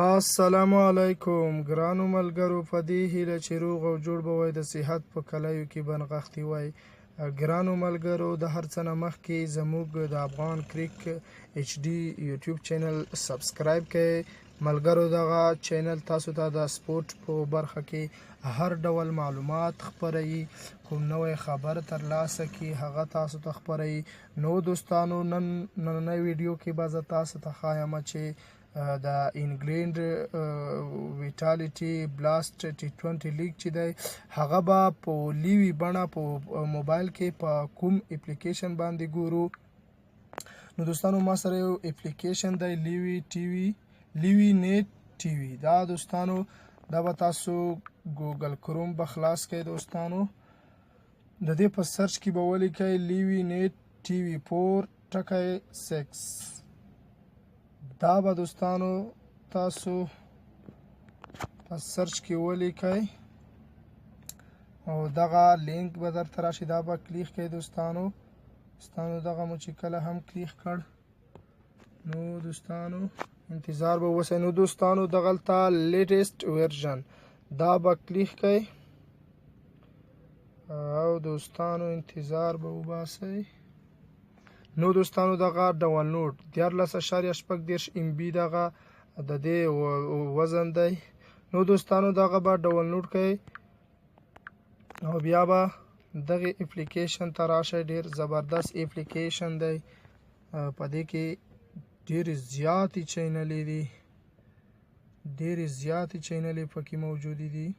السلام علیکم ګرانو ملګرو، په دې هیله چې روغ او جوړ به وای، د صحت په کلیو کې بنغښتي وای. ګرانو ملګرو، د هر څه نه مخکې زموږ د افغان کریک ایچ ډي یوټیوب چینل سبسکرایب کړئ. ملګرو، دغه چینل تاسو ته د سپورت په برخه کې هر ډول معلومات خپروي، کوم نوی خبر ترلاسه کړي هغه تاسو ته خپروي. نو دوستانو، نننۍ ویډیو کې به زه تاسو ته ښایم چې د انګلند ویټالیټي بلاست T20 لیګ چې دی هغه به په لیوي بڼه په موبایل کې په کوم اپلیکیشن باندې ګورو. نو دوستانو، ما سره یو اپلیکیشن دی، لیوي نیټ ټي وي. دا دوستانو، دا به تاسو ګوګل کروم به خلاص کړئ. دوستانو، د دې په سرچ کې به ولیکئ لیوي نیټ ټي وي 4.6. دا به دوستانو تاسو په سرچ کې ولیکئ او دغه لینک به درته راشي، دا به کلیک کړئ. دوستانو دغه مو چې کله هم کلیک کړ، نو دوستانو انتظار به وسئ. نو دوستانو، دغلته لیټیسټ ورژن دا به کلیک کړئ او دوستانو انتظار به وباسئ. نو دوستانو، دغه ډاونلوډ 14.6 MB دغه د دې وزن دی. نو دوستانو، دغه به ډاونلوډ کړئ او بیا به دغه اپلیکیشن ته راشئ. ډیر زبردست اپلیکیشن دی، په دې کې ډیرې زیاتې چینلې پکې موجودې دي.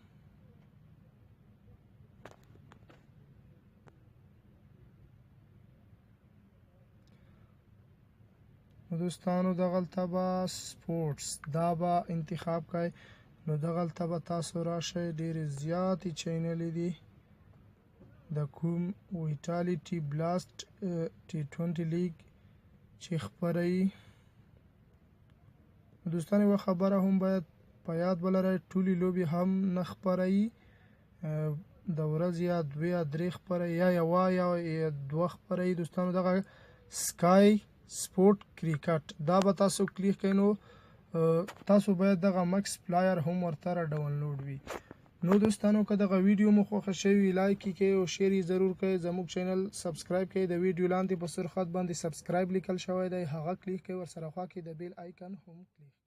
دوستانو، دغلته به سپورټس دا به انتخاب کړئ. نو دغلته به تاسو راشئ، ډیرې زیاتې چینلې دي د کوم ویټالیټي بلاست T20 لیګ چې خپروي. دوستانو، یوه خبره هم باید په یاد ولرئ، ټولې لوبې هم نه خپروي، د ورځې یا 2 یا 3 خپروي، یا یوه یا 2 خپروي. دوستانو، دغه سکای سپورت کرکټ دا به تاسو کلیک کړئ. نو تاسو باید دغه مکس پلایر هم ورته ډاونلوډ وي. نو دوستانو، که دغه ویډیو مو خوښه شوي، لایک یې کړئ او شیر یې ضرور کړئ. زموږ چینل سبسکرایب کړئ. د ویډیو لاندې په سور خط باندې سبسکرایب لیکل شوی دی، هغه کلیک کړئ. ورسره خوا کې د بیل آیکن هم کلیک